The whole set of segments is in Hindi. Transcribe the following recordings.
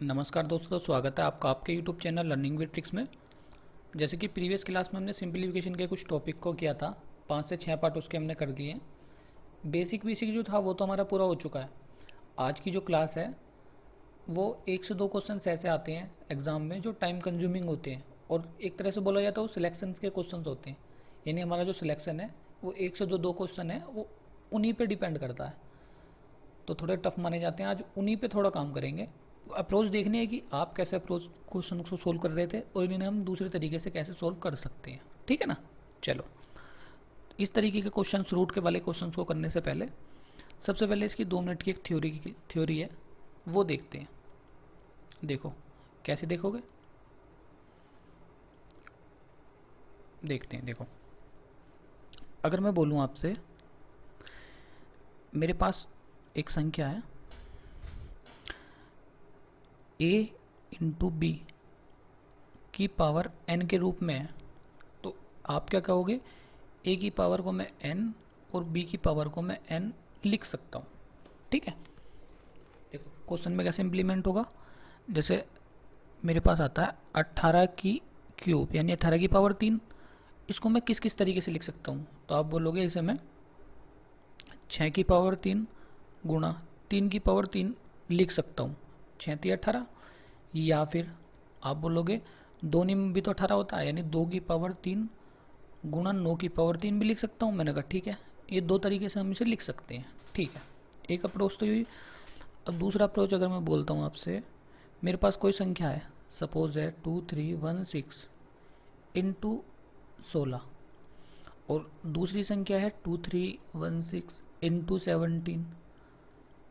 नमस्कार दोस्तों, स्वागत है आपका आपके YouTube channel learning with tricks में। जैसे कि प्रीवियस क्लास में हमने सिंप्लीफिकेशन के कुछ टॉपिक को किया था, 5 से 6 पार्ट उसके हमने कर दिए। बेसिक जो था वो तो हमारा पूरा हो चुका है। आज की जो क्लास है वो 1 से 2 क्वेश्चन ऐसे आते हैं एग्ज़ाम में जो टाइम कंज्यूमिंग होते हैं, और एक तरह से बोला जाए तो वो सिलेक्शन के क्वेश्चन होते हैं। यानी हमारा जो सिलेक्शन है वो 1 से जो 2 क्वेश्चन है वो उन्हीं पर डिपेंड करता है, तो थोड़े टफ माने जाते हैं। आज उन्हीं पे थोड़ा काम करेंगे। अप्रोच देखनी है कि आप कैसे अप्रोच क्वेश्चन को सोल्व कर रहे थे और इन्हें हम दूसरे तरीके से कैसे सोल्व कर सकते हैं। ठीक है ना। चलो, इस तरीके के क्वेश्चन, रूट के वाले क्वेश्चन को करने से पहले सबसे पहले इसकी 2 मिनट की एक थ्योरी है, वो देखते हैं। देखो कैसे देखोगे, देखते हैं। देखो, अगर मैं बोलूँ आपसे, मेरे पास एक संख्या है a इंटू बी की पावर n के रूप में है, तो आप क्या कहोगे? a की पावर को मैं n और b की पावर को मैं n लिख सकता हूँ। ठीक है। देखो क्वेश्चन में कैसे इम्प्लीमेंट होगा। जैसे मेरे पास आता है 18 की क्यूब यानी 18 की पावर 3। इसको मैं किस किस तरीके से लिख सकता हूँ? तो आप बोलोगे इसे मैं 6 की पावर 3 गुणा 3 की पावर 3 लिख सकता हूँ, 6 3 18। या फिर आप बोलोगे 2 में भी तो 18 होता है, यानी 2 की पावर 3 गुणा 9 की पावर 3 भी लिख सकता हूँ। मैंने कहा ठीक है, ये 2 तरीके से हम इसे लिख सकते हैं। ठीक है, एक अप्रोच तो हुई। अब दूसरा अप्रोच अगर मैं बोलता हूँ आपसे, मेरे पास कोई संख्या है, सपोज है 2316 इंटू 16, और दूसरी संख्या है 2316 इंटू 17।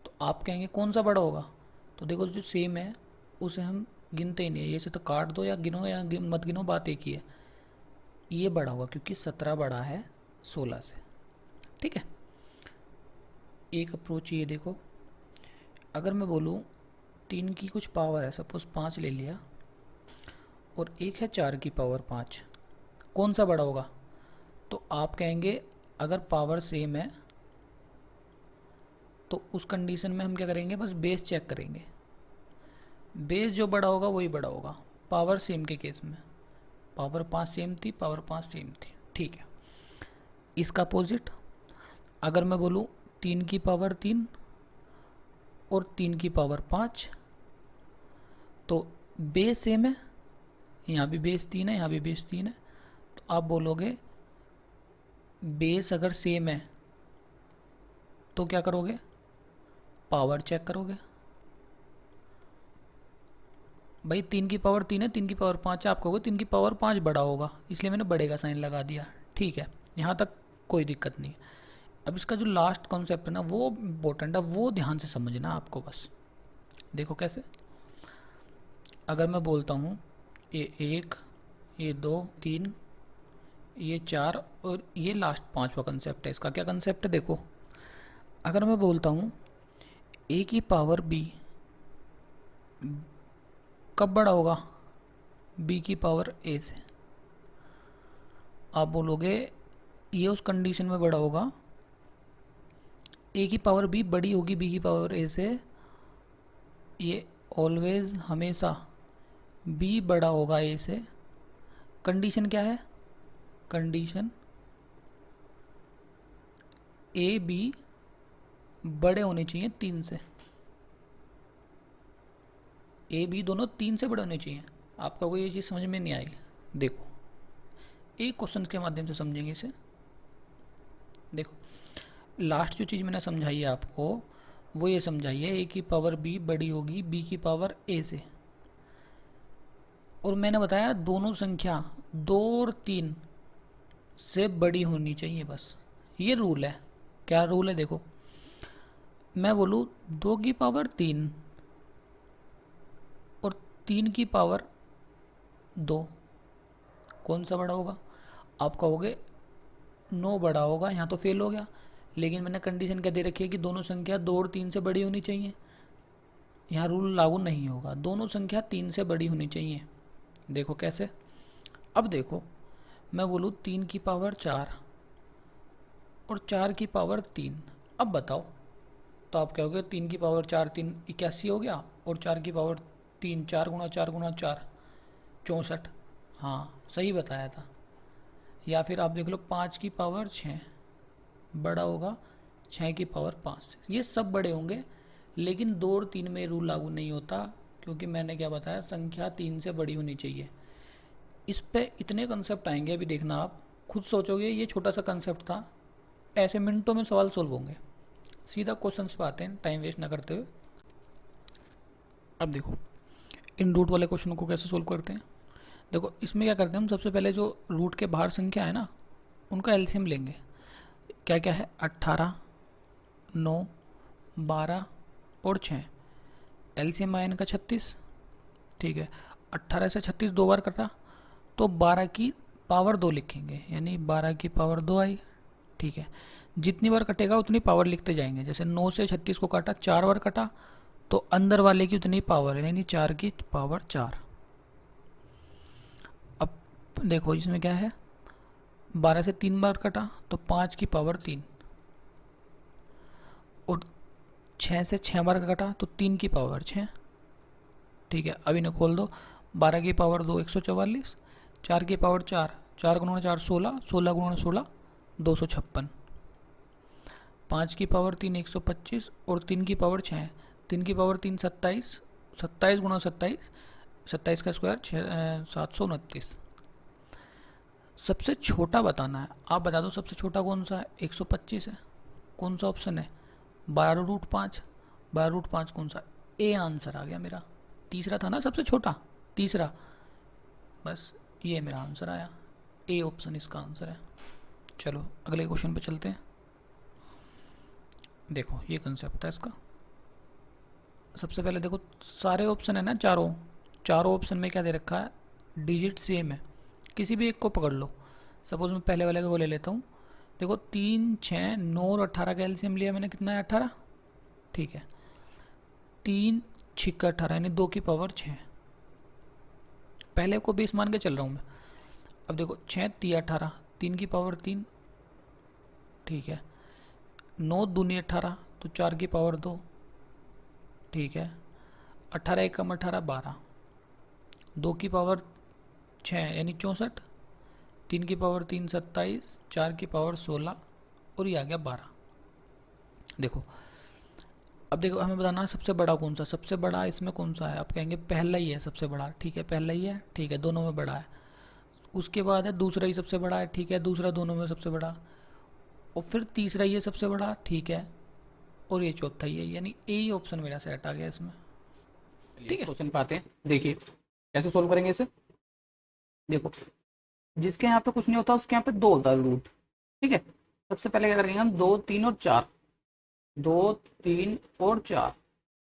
तो आप कहेंगे कौन सा बड़ा होगा? तो देखो, जो सेम है उसे हम गिनते ही नहीं है, ये से तो काट दो या गिनो या मत गिनो, बात एक ही है। ये बड़ा होगा क्योंकि 17 बड़ा है 16 से। ठीक है, एक अप्रोच ये देखो। अगर मैं बोलूँ 3 की कुछ पावर है, सपोज 5 ले लिया, और एक है 4 की पावर 5, कौन सा बड़ा होगा? तो आप कहेंगे अगर पावर सेम है तो उस कंडीशन में हम क्या करेंगे, बस बेस चेक करेंगे। बेस जो बड़ा होगा वही बड़ा होगा पावर सेम के केस में। पावर 5 सेम थी, पावर 5 सेम थी। ठीक है, इसका अपोजिट अगर मैं बोलूँ 3 की पावर 3 और 3 की पावर 5, तो बेस सेम है, यहाँ भी बेस 3 है, यहाँ भी बेस 3 है। तो आप बोलोगे बेस अगर सेम है तो क्या करोगे? पावर चेक करोगे। भाई 3 की पावर 3 है, 3 की पावर 5 है, आप कहोगे 3 की पावर 5 बड़ा होगा, इसलिए मैंने बड़े का साइन लगा दिया। ठीक है, यहाँ तक कोई दिक्कत नहीं है। अब इसका जो लास्ट कॉन्सेप्ट है ना, वो इम्पोर्टेंट है, वो ध्यान से समझना आपको बस। देखो कैसे। अगर मैं बोलता हूँ ये 1, ये 2 3, ये 4 और ये लास्ट 5वां कंसेप्ट है। इसका क्या कंसेप्ट है? देखो, अगर मैं बोलता हूँ a की पावर b कब बड़ा होगा? b की पावर a से। आप बोलोगे ये उस कंडीशन में बड़ा होगा, a की पावर b बड़ी होगी b की पावर a से। ये ऑलवेज, हमेशा b बड़ा होगा a से। कंडीशन क्या है? कंडीशन a b बड़े होने चाहिए 3 से। ए बी दोनों 3 से बड़े होने चाहिए। आपका कोई ये चीज़ समझ में नहीं आएगी। देखो, एक क्वेश्चन के माध्यम से समझेंगे इसे। देखो, लास्ट जो चीज़ मैंने समझाई है आपको, वो ये समझाइए ए की पावर बी बड़ी होगी बी की पावर ए से। और मैंने बताया दोनों संख्या 2 और 3 से बड़ी होनी चाहिए, बस ये रूल है। क्या रूल है? देखो, मैं बोलूँ 2 की पावर 3 और 3 की पावर 2, कौन सा बड़ा होगा? आप कहोगे 9 बड़ा होगा, यहाँ तो फेल हो गया। लेकिन मैंने कंडीशन क्या दे रखी है कि दोनों संख्या 2 और 3 से बड़ी होनी चाहिए। यहाँ रूल लागू नहीं होगा, दोनों संख्या 3 से बड़ी होनी चाहिए। देखो कैसे। अब देखो, मैं बोलूँ 3 की पावर 4 और 4 की पावर 3, अब बताओ। तो आप कहोगे 3 की पावर 4 3 81 हो गया, और 4 की पावर 3, 4 × 4 × 4 64। हाँ सही बताया था। या फिर आप देख लो 5⁻6 बड़ा होगा 6⁻5, ये सब बड़े होंगे। लेकिन 2 और 3 में रूल लागू नहीं होता, क्योंकि मैंने क्या बताया, संख्या 3 से बड़ी होनी चाहिए। इस पे इतने कंसेप्ट आएंगे, अभी देखना आप खुद सोचोगे ये छोटा सा कंसेप्ट था, ऐसे मिनटों में सवाल सोल्व होंगे। सीधा क्वेश्चन पे आते हैं टाइम वेस्ट ना करते हुए। अब देखो इन रूट वाले क्वेश्चन को कैसे सोल्व करते हैं। देखो इसमें क्या करते हैं हम, सबसे पहले जो रूट के बाहर संख्या है ना उनका एलसीएम लेंगे। क्या क्या है, 18, 9, 12 और 6। एलसीएम आया इनका 36। ठीक है, 18 से 36 दो बार कटा तो 12 की पावर 2 लिखेंगे, यानी 12 की पावर 2 आई। ठीक है, जितनी बार कटेगा उतनी पावर लिखते जाएंगे। जैसे 9 से 36 को काटा 4 बार कटा तो अंदर वाले की उतनी पावर है, यानी 4 की पावर 4। अब देखो इसमें क्या है, 12 से 3 बार कटा तो 5 की पावर 3, और 6 से 6 बार कटा तो 3 की पावर 6। ठीक है, अब इन्हें खोल दो, 12 की पावर 2 144, 4 की पावर 4, 4 × 4 16, 16 × 16 256, 5 की पावर 3 125 और 3 की पावर 6, 3 की पावर 3 27, 27 × 27, 27 का स्क्वायर 729। सबसे छोटा बताना है, आप बता दो सबसे छोटा कौन सा है, 125 है। कौन सा ऑप्शन है, 12√5। 12√5 कौन सा, ए आंसर आ गया मेरा। तीसरा था ना सबसे छोटा, तीसरा, बस ये मेरा आंसर आया, ए ऑप्शन इसका आंसर है। चलो अगले क्वेश्चन पे चलते हैं। देखो ये कंसेप्ट है इसका। सबसे पहले देखो सारे ऑप्शन है ना, चारों ऑप्शन में क्या दे रखा है, डिजिट सेम है, किसी भी एक को पकड़ लो। सपोज मैं पहले वाले को ले लेता हूँ। देखो 3, 6, 9 और 18 का एलसीएम लिया मैंने, कितना है 18। ठीक है, 3 6 18 यानी 2 की पावर 6, पहले को बेस मान के चल रहा हूँ मैं। अब देखो 6 3 18, 3 की पावर 3। ठीक है, 9 दूनी 18 तो 4 की पावर 2। ठीक है, 18 एकम 18 12, 2 की पावर 6 यानी 64, 3 की पावर 3 27, 4 की पावर 16 और ये आ गया 12। देखो अब देखो हमें बताना है सबसे बड़ा कौन सा, सबसे बड़ा इसमें कौन सा है। आप कहेंगे पहला ही है सबसे बड़ा। ठीक है, पहला ही है, ठीक है, दोनों में बड़ा है। उसके बाद है दूसरा ही सबसे बड़ा है, ठीक है, दूसरा दोनों में सबसे बड़ा, और फिर तीसरा ही है सबसे बड़ा, ठीक है, और ये चौथा ही है, यानी ए ही ऑप्शन मेरा सेट आ गया इसमें। ठीक है, क्वेश्चन पे आते हैं। देखिए कैसे सोल्व करेंगे इसे। देखो जिसके यहाँ पे कुछ नहीं होता उसके यहाँ पे 2 होता है रूट। ठीक है, सबसे पहले क्या करेंगे हम, 2 3 और 4, 2 3 और 4,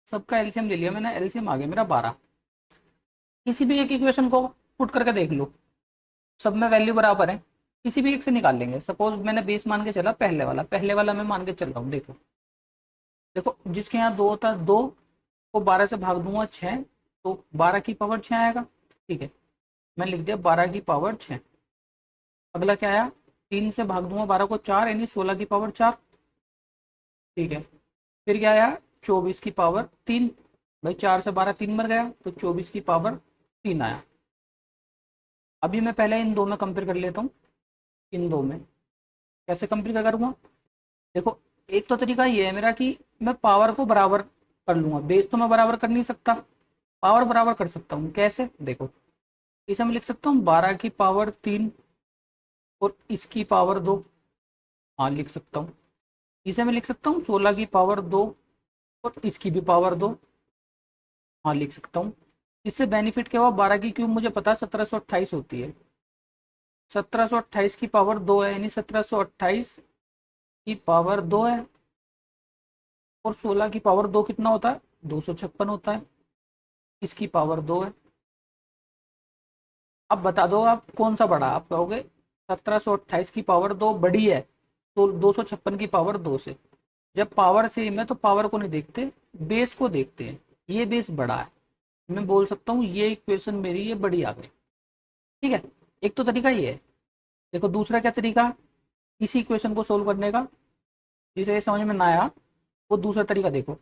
सबका एलसीएम ले लिया मैंने, एलसीएम आ गया मेरा 12। किसी भी एक इक्वेशन को पुट करके देख लो, सब में वैल्यू बराबर है, किसी भी एक से निकाल लेंगे। सपोज मैंने बेस मान के चला पहले वाला मैं मान के चल रहा हूँ। देखो देखो जिसके यहाँ 2 होता है, 2 को 12 से भाग दूंगा 6, तो 12 की पावर 6 आएगा। ठीक है, मैं लिख दिया 12 की पावर 6। अगला क्या आया, 3 से भाग दूंगा 12 को 4, यानी 16 की पावर 4। ठीक है, फिर क्या आया, 24 की पावर 3। भाई 4 से 12 3 मर गया, तो 24 की पावर 3 आया। अभी मैं पहले इन दो में कंपेयर कर लेता हूँ। इन दो में कैसे कंपेयर करूँगा, देखो एक तो तरीका ये है मेरा कि मैं पावर को बराबर कर लूँगा। बेस तो मैं बराबर कर नहीं सकता, पावर बराबर कर सकता हूँ। कैसे, देखो इसे मैं लिख सकता हूँ 12 की पावर 3 और इसकी पावर 2। हाँ लिख सकता हूँ। इसे मैं लिख सकता हूँ 16 की पावर 2 और इसकी भी पावर 2। हाँ लिख सकता हूँ। इससे बेनिफिट क्या हुआ, 12 की क्यूब मुझे पता है 1728 होती है, 1728 की पावर 2 है, यानी 1728 की पावर 2 है, और 16 की पावर 2 कितना होता है, 256 होता है, इसकी पावर 2 है। अब बता दो आप कौन सा बड़ा, आप कहोगे 1728 की पावर 2 बड़ी है तो 256 की पावर 2 से। जब पावर सेम है तो पावर को नहीं देखते, बेस को देखते हैं। ये बेस बड़ा है, मैं बोल सकता हूँ ये इक्वेशन मेरी ये बड़ी आ गई। ठीक है, एक तो तरीका ये है। देखो दूसरा क्या तरीका, इसी इक्वेशन को सोल्व करने का, जिसे ये समझ में ना आया वो दूसरा तरीका देखो।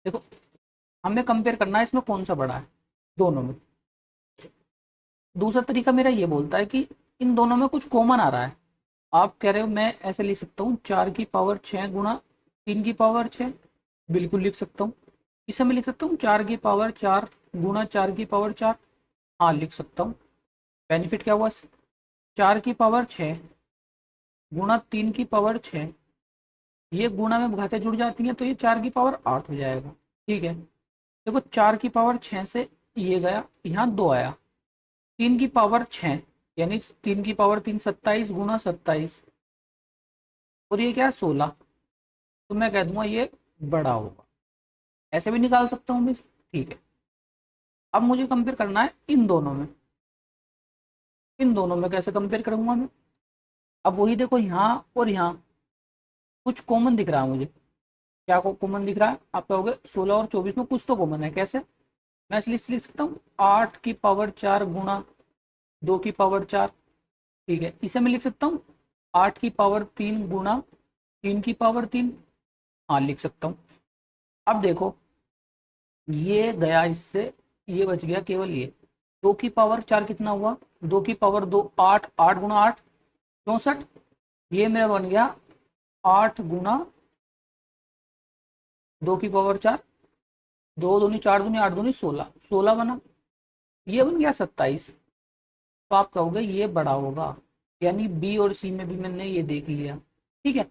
देखो हमें कंपेयर करना है इसमें कौन सा बड़ा है दोनों में। दूसरा तरीका मेरा ये बोलता है कि इन दोनों में कुछ कॉमन आ रहा है। आप कह रहे हो मैं ऐसे लिख सकता हूँ 4 की पावर 6 गुणा 3 की पावर 6, बिल्कुल लिख सकता हूँ। इसे मैं लिख सकता हूँ 4 की पावर 4 गुणा 4 की पावर 4, हाँ लिख सकता हूँ। बेनिफिट क्या हुआ इससे, 4 की पावर 6 गुणा 3 की पावर 6, ये गुणा में घातें जुड़ जाती हैं तो ये 4 की पावर 8 हो जाएगा। ठीक है, देखो 4 की पावर 6 से ये गया, यहाँ 2 आया। 3 की पावर 6 यानी 3 की पावर 3 27 गुणा 27, और ये क्या है 16, तो मैं कह दूंगा ये बड़ा होगा। ऐसे भी निकाल सकता हूँ मैं। ठीक है, अब मुझे कंपेयर करना है इन दोनों में। इन दोनों में कैसे कंपेयर करूंगा मैं, अब वही देखो यहाँ और यहाँ कुछ कॉमन दिख रहा है मुझे। क्या कॉमन दिख रहा है, आप कहोगे 16 और 24 में कुछ तो कॉमन है, कैसे। मैं इसलिए लिख सकता हूँ 8 की पावर 4 गुणा 2 की पावर 4। ठीक है, इसे मैं लिख सकता हूँ 8 की पावर 3 गुणा 3 की पावर 3, हाँ लिख सकता हूँ। अब देखो ये गया इससे, ये बच गया केवल ये। 2 की पावर 4 कितना हुआ, 2 की पावर 2 8, 8 गुणा 8 64, ये मेरा बन गया 8 गुणा 2 की पावर 4, 2 दूनी 4 दूनी 8 दूनी 16, 16 बना। ये बन गया 27। तो आप कहोगे ये बड़ा होगा, यानी बी और सी में भी मैंने ये देख लिया। ठीक है,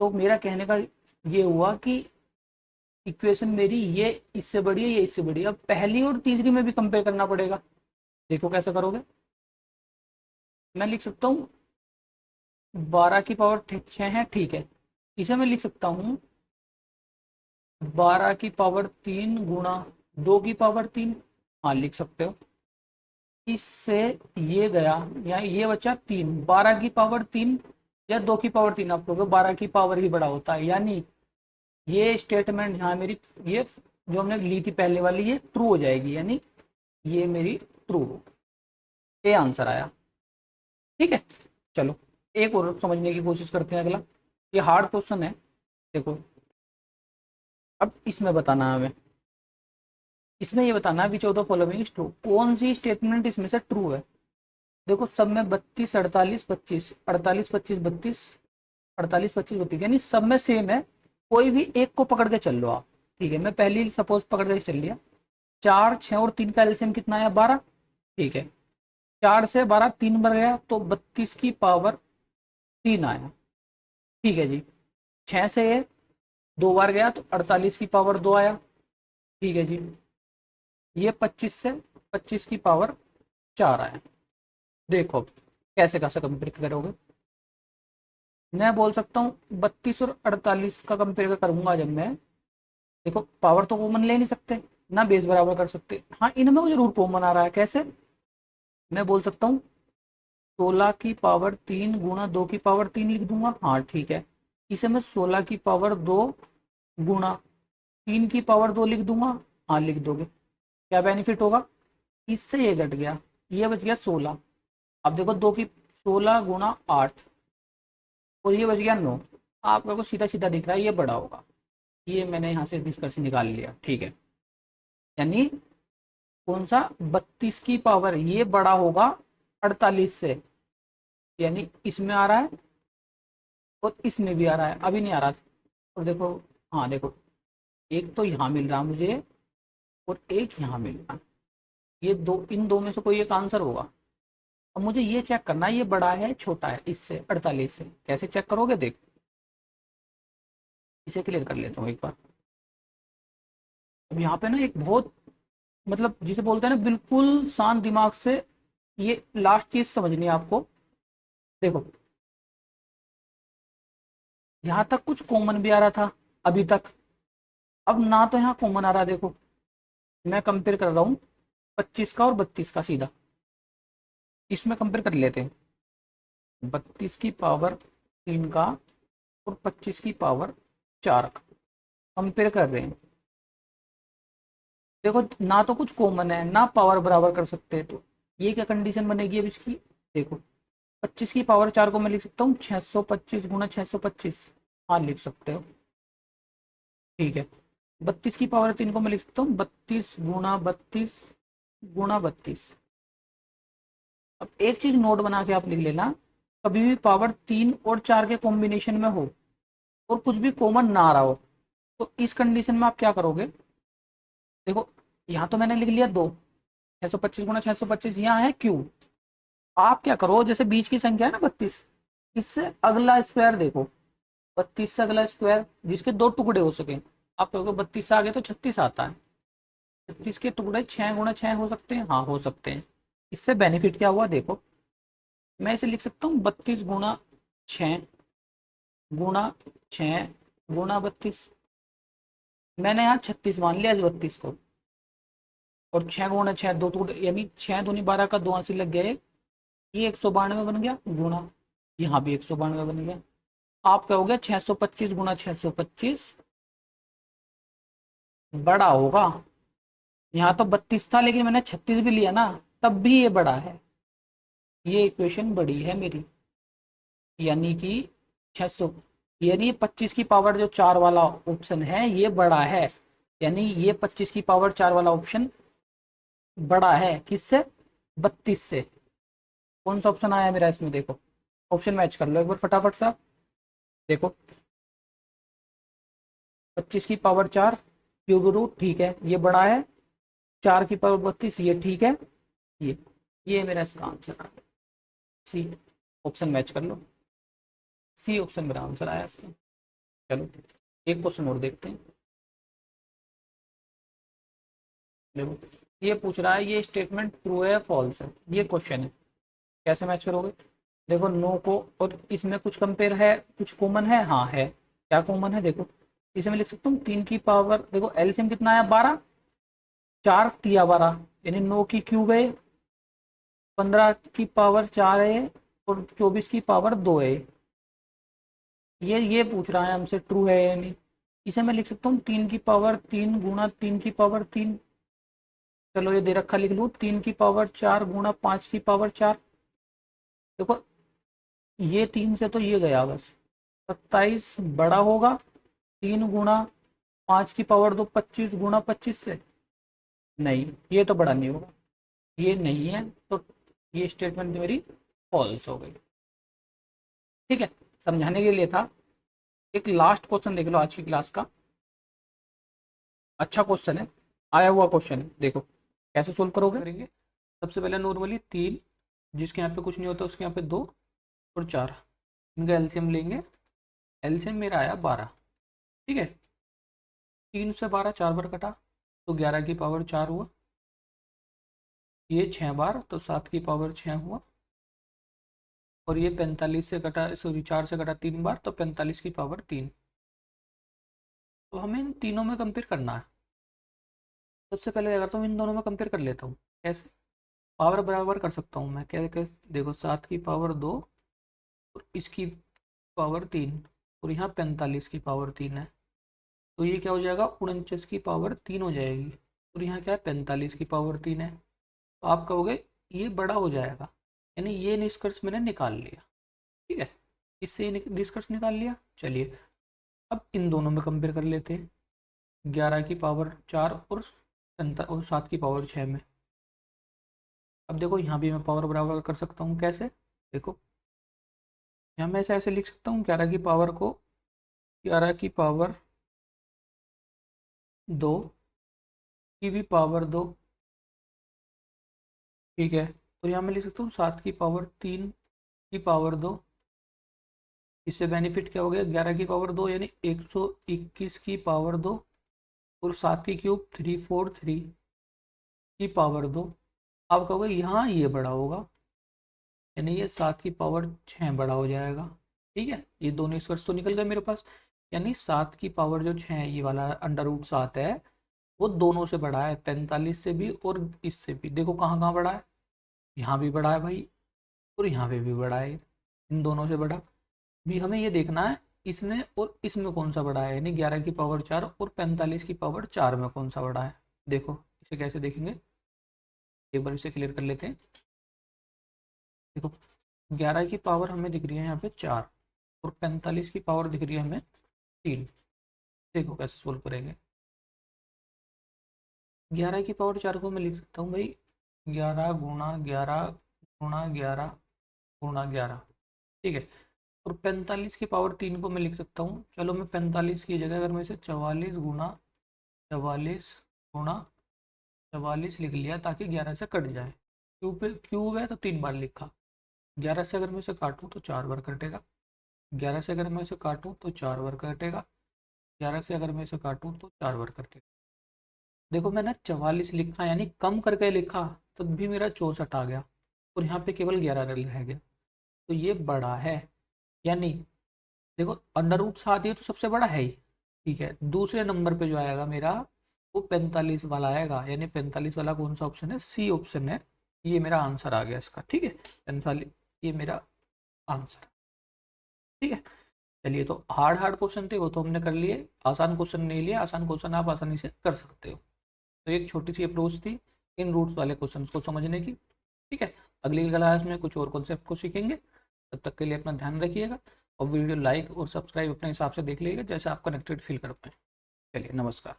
तो मेरा कहने का ये हुआ कि इक्वेशन मेरी ये इससे बड़ी है, ये इससे बड़ी है। अब पहली और तीसरी में भी कंपेयर करना पड़ेगा। देखो कैसे करोगे, मैं लिख सकता हूँ 12 की पावर 6 है, ठीक है। इसे मैं लिख सकता हूँ 12 की पावर 3 गुणा 2 की पावर 3, हाँ लिख सकते हो। इससे ये गया, यहाँ ये बचा 3, 12 की पावर 3 या 2 की पावर 3, आप कहोगे 12 की पावर ही बड़ा होता है, यानी ये स्टेटमेंट यहाँ मेरी, ये जो हमने ली थी पहले वाली, ये ट्रू हो जाएगी, यानी ये मेरी ट्रू हो गई। ये आंसर आया। ठीक है, चलो एक और समझने की कोशिश करते हैं। अगला ये हार्ड क्वेश्चन है, देखो अब इसमें बताना है हमें। इसमें ये बताना है which of the following is true, कौन सी स्टेटमेंट इसमें से ट्रू है। देखो सब में 32 48 25, 48 25 32, 48 25 32, यानी सब में सेम है। कोई भी एक को पकड़ के चल लो आप। ठीक है, मैं पहले सपोज पकड़ के चल लिया, 4 6 और 3 का एलसीएम कितना आया 12। ठीक है, 4 से 12 3 बार गया तो 32 की पावर 3 आया। ठीक है जी, 6 से ये 2 बार गया तो 48 की पावर 2 आया। ठीक है जी, ये 25 से 25 की पावर 4 आया। देखो कैसे कैसे कंपेयर करोगे, मैं बोल सकता हूँ 32 और 48 का कंपेयर करूंगा जब मैं, देखो पावर तो कॉमन ले नहीं सकते, ना बेस बराबर कर सकते, हाँ इनमें जरूर कॉमन आ रहा है। कैसे, मैं बोल सकता हूँ 16 की पावर 3 गुणा 2 की पावर 3 लिख दूंगा, हाँ ठीक है। इसे मैं 16 की पावर 2 गुणा 3 की पावर 2 लिख दूंगा, हाँ लिख दोगे। क्या बेनिफिट होगा, इससे ये घट गया, ये बच गया 16। अब देखो 2 की 16 गुणा 8, और ये बच गया 9। आपका को सीधा सीधा दिख रहा है ये बड़ा होगा, ये मैंने यहाँ से निष्कर्ष निकाल लिया। ठीक है, यानी कौन सा 32 की पावर ये बड़ा होगा 48 से, यानी इसमें आ रहा है और इसमें भी आ रहा है, अभी नहीं आ रहा। और देखो, हाँ देखो एक तो यहाँ मिल रहा मुझे और एक यहाँ मिल रहा, ये दो, इन दो में से कोई एक आंसर होगा। अब मुझे ये चेक करना है ये बड़ा है छोटा है इससे 48 से, कैसे चेक करोगे देख, इसे क्लियर कर लेता हूँ एक बार। अब यहाँ पे ना एक बहुत, मतलब जिसे बोलते हैं ना बिल्कुल शांत दिमाग से ये लास्ट चीज समझनी है आपको। देखो यहाँ तक कुछ कॉमन भी आ रहा था अभी तक, अब ना तो यहाँ कॉमन आ रहा है। देखो मैं कंपेयर कर रहा हूँ 25 का और 32 का, सीधा इसमें कंपेयर कर लेते हैं। 32 की पावर 3 का और 25 की पावर 4 का कंपेयर कर रहे हैं। देखो ना तो कुछ कॉमन है ना पावर बराबर कर सकते, तो ये क्या कंडीशन बनेगी अब इसकी। देखो 25 की पावर 4 को मैं लिख सकता हूँ 625 गुणा 625, हाँ लिख सकते हो। ठीक है, 32 की पावर 3 को मैं लिख सकता हूँ 32 × 32 × 32। अब एक चीज नोट बना के आप लिख लेना, कभी भी पावर 3 और 4 के कॉम्बिनेशन में हो और कुछ भी कॉमन ना आ रहा हो, तो इस कंडीशन में आप क्या करोगे। देखो यहाँ तो मैंने लिख लिया 2, 625 × 625 यहाँ है क्यूब। आप क्या करो, जैसे बीच की संख्या है ना 32, इससे अगला स्क्वायर देखो, 32 से अगला स्क्वायर जिसके 2 टुकड़े हो सके। आप कहोगे 32 से आगे तो 36 आता है, 36 के टुकड़े 6 × 6 हो सकते हैं, हाँ हो सकते हैं। इससे बेनिफिट क्या हुआ देखो, मैं इसे लिख सकता हूँ 32 × 6 × 6 × 32। मैंने यहाँ 36 मान लिया इस 32 को, और 6 × 6 दो टुकड़े, यानी 6 दूनी 12 का 2 आंसर लग गया एक, ये 192 बन गया गुणा, यहाँ भी 192 बन गया। आप कहोगे 625 × 625 बड़ा होगा, यहाँ तो 32 था लेकिन मैंने 36 भी लिया ना, तब भी ये बड़ा है। ये इक्वेशन बड़ी है मेरी, यानी कि 600, यानी 25 की पावर जो 4 वाला ऑप्शन है ये बड़ा है, यानी ये 25 की पावर 4 वाला ऑप्शन बड़ा है किससे, 32 से। कौन सा ऑप्शन आया मेरा इसमें, देखो ऑप्शन मैच कर लो एक बार फटाफट सा। देखो 25 की पावर 4 क्यूब रूट, ठीक है ये बड़ा है, 4 की पावर 32 ये ठीक है, ये ये मेरा इसका आंसर आ गया, सी ऑप्शन मैच कर लो, सी ऑप्शन मेरा आंसर आया इसका। चलो एक क्वेश्चन और देखते हैं। देखो ये पूछ रहा है ये स्टेटमेंट ट्रू है या फॉल्स है, ये क्वेश्चन है, कैसे मैच करोगे। देखो नो को और इसमें कुछ कंपेयर है, कुछ कॉमन है, हाँ है। क्या कॉमन है देखो, इसे मैं लिख सकता हूँ 3 की पावर, देखो एलसीएम कितना आया 12, 4 तिया 12, यानी 9 की क्यूब है, 15 की पावर 4 है, और 24 की पावर 2 है। ये पूछ रहा है हमसे ट्रू है या नहीं। इसे मैं लिख सकता हूँ 3 की पावर 3 गुणा 3 की पावर 3, चलो ये दे रखा लिख लूँ 3 की पावर 4 गुणा 5 की पावर 4। देखो ये 3 से तो ये गया बस, 27 बड़ा होगा 3 गुणा 5 की पावर 2, 25 गुणा 25 से, नहीं ये तो बड़ा नहीं होगा, ये नहीं है, तो ये स्टेटमेंट मेरी फॉल्स हो गई। ठीक है, समझाने के लिए था। एक लास्ट क्वेश्चन देख लो आज की क्लास का, अच्छा क्वेश्चन है, आया हुआ क्वेश्चन है, देखो कैसे सोल्व करोगे। करेंगे सबसे पहले नॉर्मली 3, जिसके यहाँ पे कुछ नहीं होता उसके यहाँ पे 2 और 4, इनका एलसीएम लेंगे। एलसीएम मेरा आया 12, ठीक है। 3 से 12 4 बार कटा तो 11 की पावर 4 हुआ, ये 6 बार तो 7 की पावर 6 हुआ, और ये 45 से कटा, सॉरी 4 से कटा 3 बार तो 45 की पावर 3। तो हमें इन तीनों में कंपेयर करना है। सबसे पहले क्या करता हूँ, इन दोनों में कंपेयर कर लेता हूँ, कैसे पावर बराबर कर सकता हूँ मैं, क्या कैसे देखो 7 की पावर 2 और इसकी पावर 3, और यहाँ 45 की पावर 3 है, तो ये क्या हो जाएगा 49 की पावर 3 हो जाएगी, और यहाँ क्या है 45 की पावर 3 है। तो आप कहोगे ये बड़ा हो जाएगा, यानी ये निष्कर्ष मैंने निकाल लिया, ठीक है। इससे ये निष्कर्ष निकाल लिया। चलिए अब इन दोनों में कंपेयर कर लेते हैं, 11 की पावर 4 और 7 की पावर 6 में। अब देखो यहाँ भी मैं पावर बराबर कर सकता हूँ, कैसे देखो, यहाँ मैं ऐसे ऐसे लिख सकता हूँ 11 की पावर को 11 की पावर 2 की भी पावर 2, ठीक है। और यहाँ मैं लिख सकता हूँ 7 की पावर 3 की पावर 2। इससे बेनिफिट क्या हो गया, 11 की पावर 2 यानी 121 की पावर 2, और 7 की क्यूब 343 की पावर 2। आप कहोगे यहाँ ये बड़ा होगा, यानी ये 7 की पावर 6 बड़ा हो जाएगा, ठीक है। ये दोनों निष्कर्ष तो निकल गए मेरे पास, यानी 7 की पावर जो 6 ये वाला √7 है, वो दोनों से बड़ा है, 45 से भी और इससे भी। देखो कहाँ कहाँ बड़ा है, यहाँ भी बड़ा है भाई, और यहाँ पे भी बड़ा है, इन दोनों से बड़ा। भी हमें ये देखना है इसमें और इसमें कौन सा बड़ा है, यानी 11 की पावर 4 और 45 की पावर 4 में कौन सा बड़ा है। देखो इसे कैसे देखेंगे, एक बार इसे क्लियर कर लेते हैं। देखो 11 की पावर हमें दिख रही है यहाँ पे 4, और 45 की पावर दिख रही है हमें 3। देखो कैसे सोल्व करेंगे, 11 की पावर 4 को मैं लिख सकता हूँ भाई 11 × 11 × 11 × 11, ठीक है। और 45 की पावर 3 को मैं लिख सकता हूँ, चलो मैं 45 की जगह अगर मैं इसे 44 लिख लिया ताकि 11 से कट जाए। क्यूब है तो 3 बार लिखा। 11 से अगर मैं इसे काटूँ तो 4 बार कटेगा। 11 से अगर मैं इसे काटूँ तो 4 बार कटेगा। 11 से अगर मैं इसे काटूँ तो 4 बार कटेगा। देखो मैंने 44 लिखा यानी कम करके लिखा, तब भी मेरा 64 आ गया और यहाँ पे केवल 11 रह गया। तो ये बड़ा है, यानी देखो अंडर रूट 7 ये तो सबसे बड़ा है ही, ठीक है। दूसरे नंबर पे जो आएगा मेरा वो 45 वाला आएगा, यानी 45 वाला कौन सा ऑप्शन है, सी ऑप्शन है। ये मेरा आंसर आ गया इसका, ठीक है। 45 ये मेरा आंसर, ठीक है। चलिए, तो हार्ड हार्ड क्वेश्चन थे वो तो हमने कर लिए, आसान क्वेश्चन नहीं लिए। आसान क्वेश्चन आप आसानी से कर सकते हो। तो एक छोटी सी अप्रोच थी इन रूट्स वाले क्वेश्चंस को समझने की, ठीक है। अगली क्लास में कुछ और कॉन्सेप्ट को सीखेंगे। तब तक के लिए अपना ध्यान रखिएगा और वीडियो लाइक और सब्सक्राइब अपने हिसाब से देख लीजिएगा जैसे आप कनेक्टेड फील कर पाए। चलिए, नमस्कार।